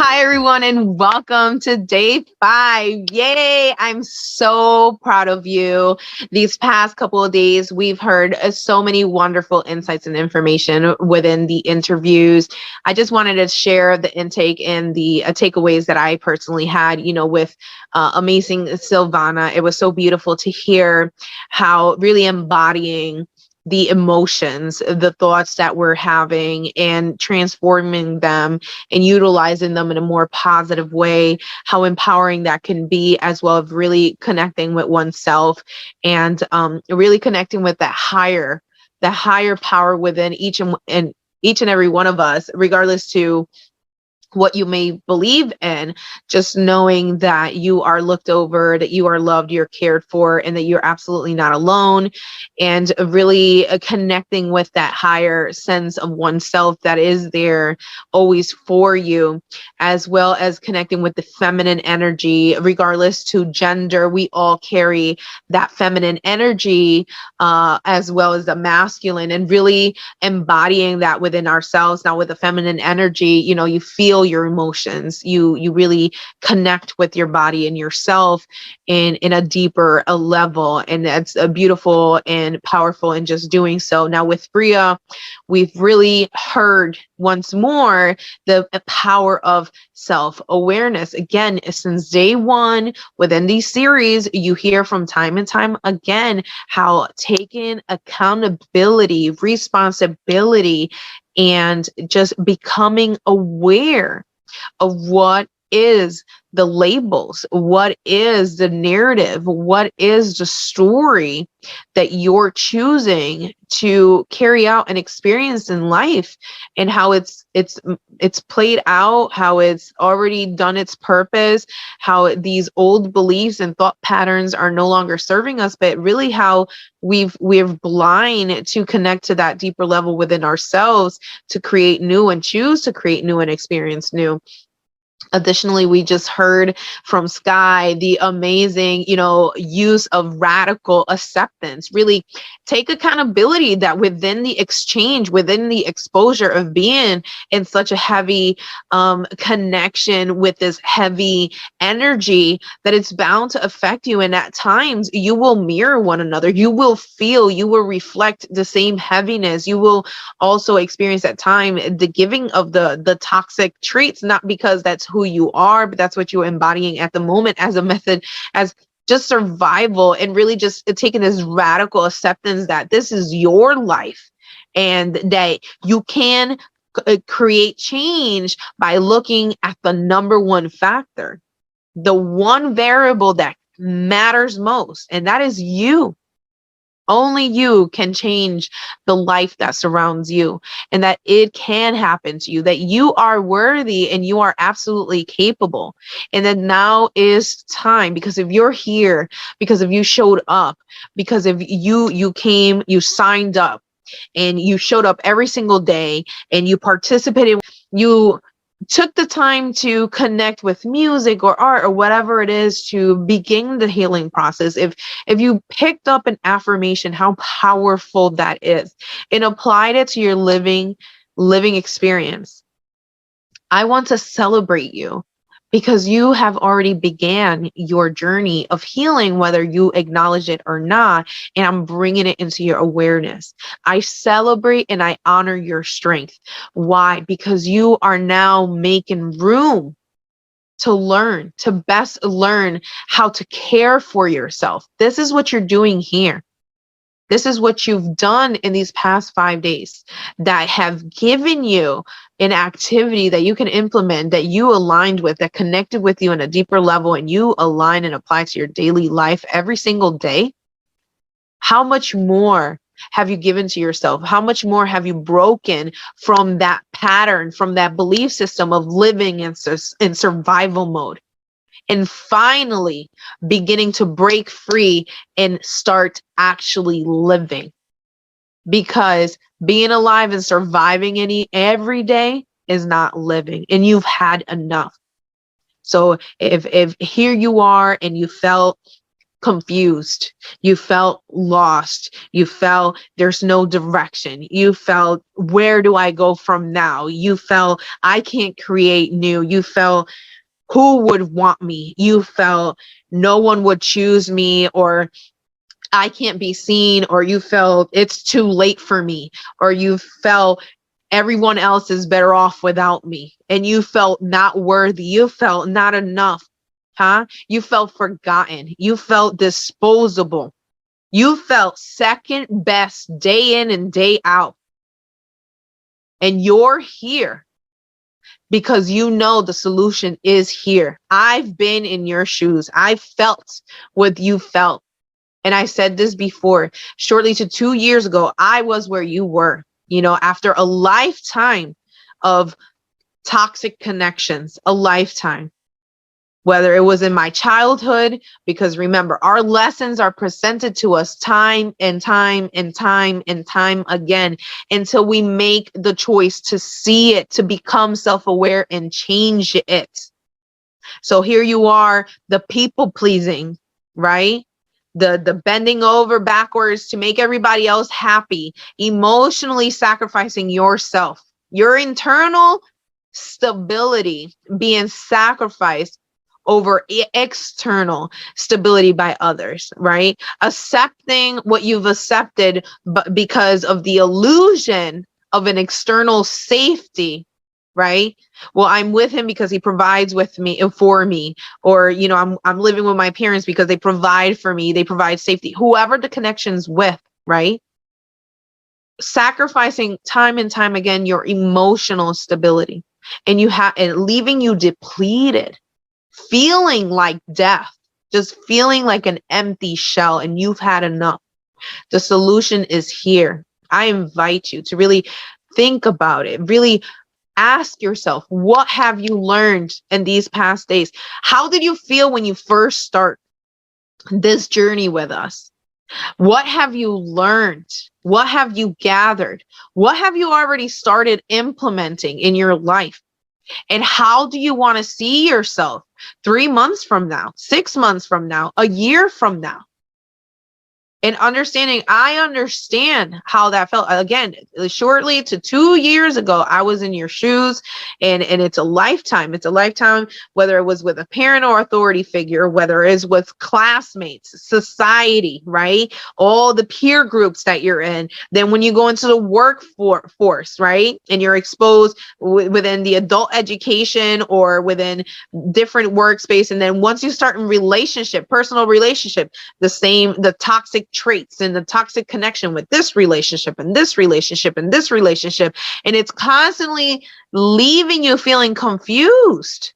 Hi, everyone, and welcome to day 5. Yay! I'm so proud of you. These past couple of days, we've heard so many wonderful insights and information within the interviews. I just wanted to share the intake and the takeaways that I personally had, with amazing Silvana. It was so beautiful to hear how really embodying the emotions, the thoughts that we're having, and transforming them and utilizing them in a more positive way, how empowering that can be, as well as really connecting with oneself and really connecting with the higher power within each and every one of us, regardless to what you may believe in. Just knowing that you are looked over, that you are loved, you're cared for, and that you're absolutely not alone, and really connecting with that higher sense of oneself that is there always for you, as well as connecting with the feminine energy. Regardless to gender, we all carry that feminine energy, as well as the masculine, and really embodying that within ourselves. Now with the feminine energy, you feel your emotions, you really connect with your body and yourself in a deeper level, and that's a beautiful and powerful in just doing so. Now with Bria, we've really heard once more the power of self-awareness. Again, since day 1 within these series, you hear from time and time again how taking accountability, responsibility, and just becoming aware of what is the labels, what is the narrative, what is the story that you're choosing to carry out and experience in life, and how it's played out, how it's already done its purpose, how these old beliefs and thought patterns are no longer serving us, but really how we're blind to connect to that deeper level within ourselves to create new and choose to create new and experience new. Additionally, we just heard from Sky the amazing, use of radical acceptance. Really take accountability that within the exchange, within the exposure of being in such a heavy connection with this heavy energy, that it's bound to affect you. And at times you will mirror one another. You will feel, you will reflect the same heaviness. You will also experience at time the giving of the toxic traits, not because that's who you are, but that's what you're embodying at the moment as a method, as just survival, and really just taking this radical acceptance that this is your life and that you can create change by looking at the number one factor, the one variable that matters most, and that is you. Only you can change the life that surrounds you, and that it can happen to you, that you are worthy and you are absolutely capable. And that now is time, because if you're here, because if you showed up, because if you came, you signed up, and you showed up every single day, and you participated, you took the time to connect with music or art or whatever it is to begin the healing process. If you picked up an affirmation, how powerful that is, and applied it to your living experience, I want to celebrate you, because you have already began your journey of healing, whether you acknowledge it or not, and I'm bringing it into your awareness. I celebrate and I honor your strength. Why? Because you are now making room to learn, to best learn how to care for yourself. This is what you're doing here. This is what you've done in these past 5 days that have given you an activity that you can implement, that you aligned with, that connected with you on a deeper level, and you align and apply to your daily life every single day. How much more have you given to yourself? How much more have you broken from that pattern, from that belief system of living in survival mode? And finally beginning to break free and start actually living. Because being alive and surviving every day is not living, and you've had enough. So if here you are and you felt confused. You felt lost. You felt there's no direction. You felt, where do I go from now? You felt I can't create new. You felt, who would want me? You felt no one would choose me, or I can't be seen, or you felt it's too late for me, or you felt everyone else is better off without me, and you felt not worthy. You felt not enough. You felt forgotten. You felt disposable. You felt second best day in and day out. And you're here because you know the solution is here. I've been in your shoes. I felt what you felt. And I said this before, shortly to 2 years ago, I was where you were, after a lifetime of toxic connections, a lifetime. Whether it was in my childhood, because remember, our lessons are presented to us time and time and time and time again until we make the choice to see it, to become self-aware and change it. So here you are, the people pleasing, right? The bending over backwards to make everybody else happy, emotionally sacrificing yourself, your internal stability being sacrificed over external stability by others, right? Accepting what you've accepted, but because of the illusion of an external safety, right? Well, I'm with him because he provides with me, for me, or I'm living with my parents because they provide for me, they provide safety, whoever the connection's with, right? Sacrificing time and time again your emotional stability, and leaving you depleted, feeling like death, just feeling like an empty shell, and you've had enough. The solution is here. I invite you to really think about it. Really ask yourself, what have you learned in these past days? How did you feel when you first start this journey with us? What have you learned? What have you gathered? What have you already started implementing in your life? And how do you want to see yourself 3 months from now, 6 months from now, a year from now? And I understand how that felt. Again, shortly to 2 years ago, I was in your shoes, and it's a lifetime. It's a lifetime, whether it was with a parent or authority figure, whether it's with classmates, society, right? All the peer groups that you're in. Then when you go into the workforce, right? And you're exposed within the adult education or within different workspace. And then once you start in personal relationship, the toxic traits and the toxic connection with this relationship and this relationship and this relationship. And it's constantly leaving you feeling confused,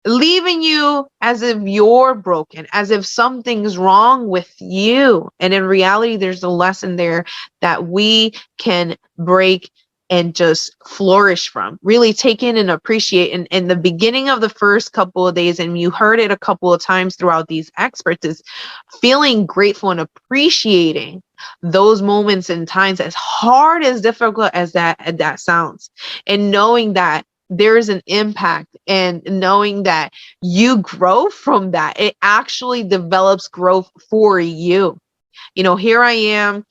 leaving you as if you're broken, as if something's wrong with you. And in reality, there's a lesson there that we can break and just flourish from, really take in and appreciate. And in the beginning of the first couple of days, and you heard it a couple of times throughout these experts, is feeling grateful and appreciating those moments and times, as hard, as difficult as that sounds, and knowing that there's an impact, and knowing that you grow from that. It actually develops growth for you. Here I am,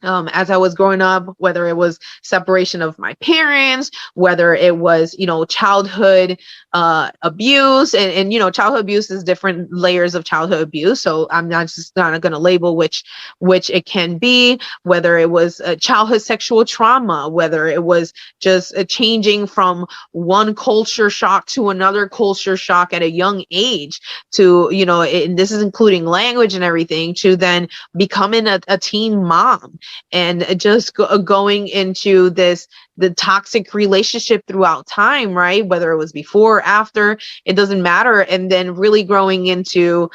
as I was growing up, whether it was separation of my parents, whether it was, childhood abuse, and childhood abuse is different layers of childhood abuse. So I'm not going to label which it can be, whether it was a childhood sexual trauma, whether it was just a changing from one culture shock to another culture shock at a young age, to, and this is including language and everything, to then becoming a teen mom, and just going into the toxic relationship throughout time, right? Whether it was before or after, it doesn't matter. And then really growing into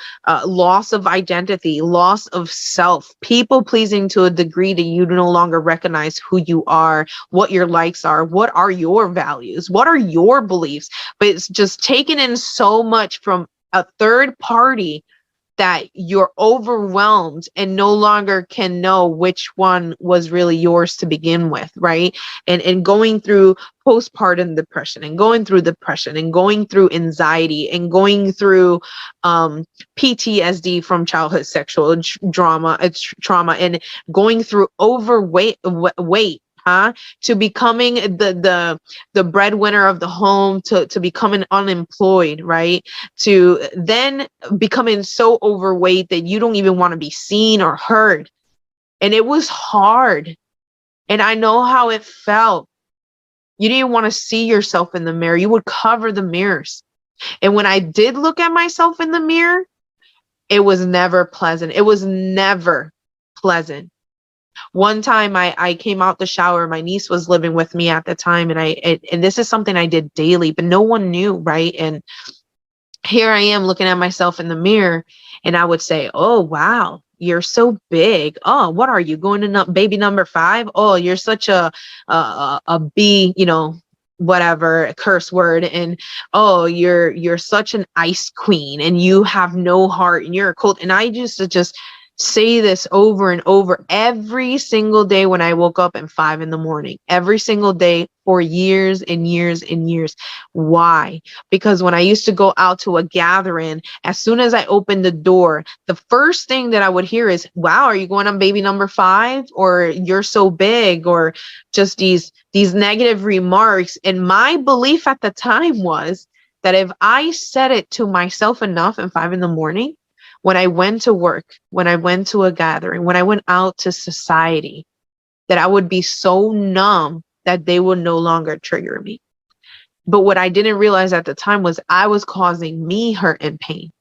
loss of identity, loss of self, people pleasing to a degree that you no longer recognize who you are, what your likes are, what are your values, what are your beliefs. But it's just taken in so much from a third party that you're overwhelmed and no longer can know which one was really yours to begin with, right? And going through postpartum depression and going through depression and going through anxiety and going through PTSD from childhood sexual trauma and going through weight, to becoming the breadwinner of the home, to becoming unemployed, right? To then becoming so overweight that you don't even want to be seen or heard. And it was hard. And I know how it felt. You didn't want to see yourself in the mirror. You would cover the mirrors. And when I did look at myself in the mirror, it was never pleasant. It was never pleasant. One time I came out the shower, my niece was living with me at the time, and this is something I did daily, but no one knew, right? And here I am looking at myself in the mirror, and I would say, oh, wow, you're so big. Oh, what are you, going to baby number 5? Oh, you're such a B, whatever, a curse word. And oh, you're such an ice queen, and you have no heart, and you're a cold. And I used to just say this over and over every single day when I woke up at 5 a.m, every single day for years and years and years. Why? Because when I used to go out to a gathering, as soon as I opened the door, the first thing that I would hear is, wow, are you going on baby number 5? Or you're so big, or just these negative remarks. And my belief at the time was that if I said it to myself enough at 5 a.m, when I went to work, when I went to a gathering, when I went out to society, that I would be so numb that they would no longer trigger me. But what I didn't realize at the time was I was causing me hurt and pain,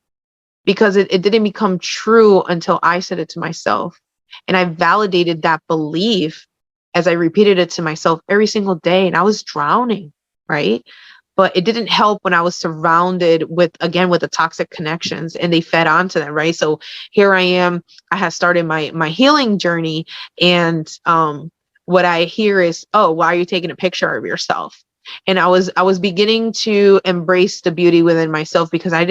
because it didn't become true until I said it to myself. And I validated that belief as I repeated it to myself every single day, and I was drowning, right? But it didn't help when I was surrounded with the toxic connections, and they fed onto them, right? So here I am, I had started my healing journey, and what I hear is, oh, why are you taking a picture of yourself? And I was beginning to embrace the beauty within myself, because I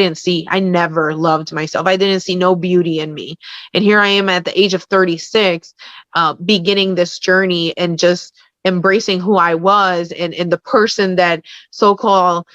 never loved myself. I didn't see no beauty in me. And here I am at the age of 36, beginning this journey and just embracing who I was, and the person that so-called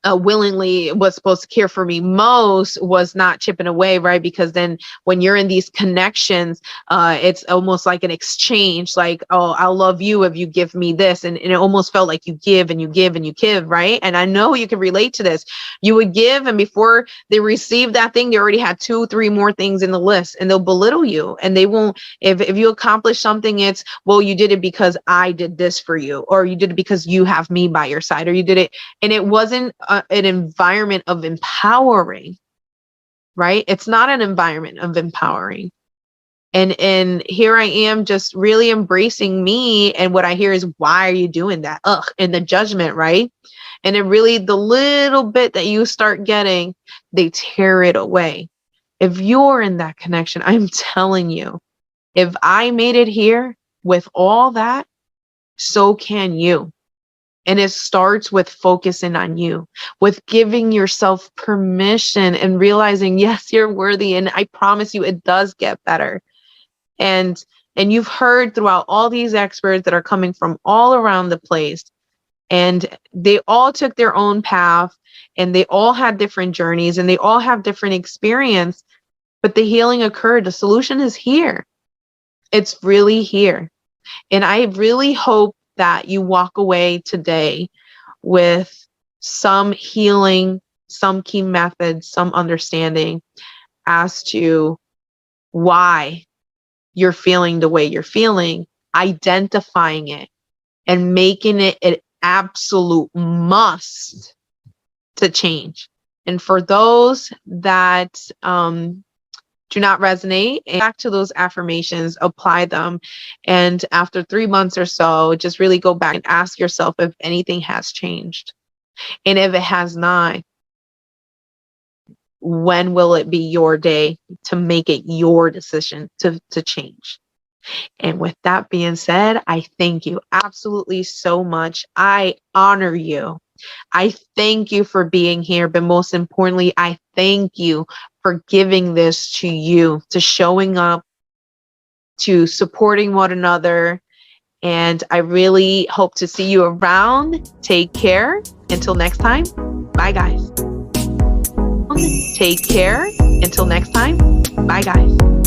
willingly was supposed to care for me most was not chipping away, right? Because then when you're in these connections, it's almost like an exchange, like, oh, I'll love you if you give me this. And it almost felt like you give and you give and you give, right? And I know you can relate to this. You would give, and before they receive that thing, they already had 2-3 more things in the list, and they'll belittle you. And they won't, if you accomplish something, it's, well, you did it because I did this for you, or you did it because you have me by your side, or you did it. And it wasn't an environment of empowering, right? It's not an environment of empowering. And here I am just really embracing me. And what I hear is, why are you doing that? Ugh, and the judgment, right? And it really, the little bit that you start getting, they tear it away. If you're in that connection, I'm telling you, if I made it here with all that, so can you. And it starts with focusing on you, with giving yourself permission and realizing, yes, you're worthy. And I promise you, it does get better. And you've heard throughout all these experts that are coming from all around the place, and they all took their own path, and they all had different journeys, and they all have different experience, but the healing occurred. The solution is here. It's really here. And I really hope that you walk away today with some healing, some key methods, some understanding as to why you're feeling the way you're feeling, identifying it, and making it an absolute must to change. And for those that do not resonate, back to those affirmations, apply them. And after 3 months or so, just really go back and ask yourself if anything has changed. And if it has not, when will it be your day to make it your decision to change? And with that being said, I thank you absolutely so much. I honor you. I thank you for being here. But most importantly, I thank you for giving this to you, to showing up, to supporting one another. And I really hope to see you around. Take care. Until next time. Bye, guys. Take care. Until next time. Bye, guys.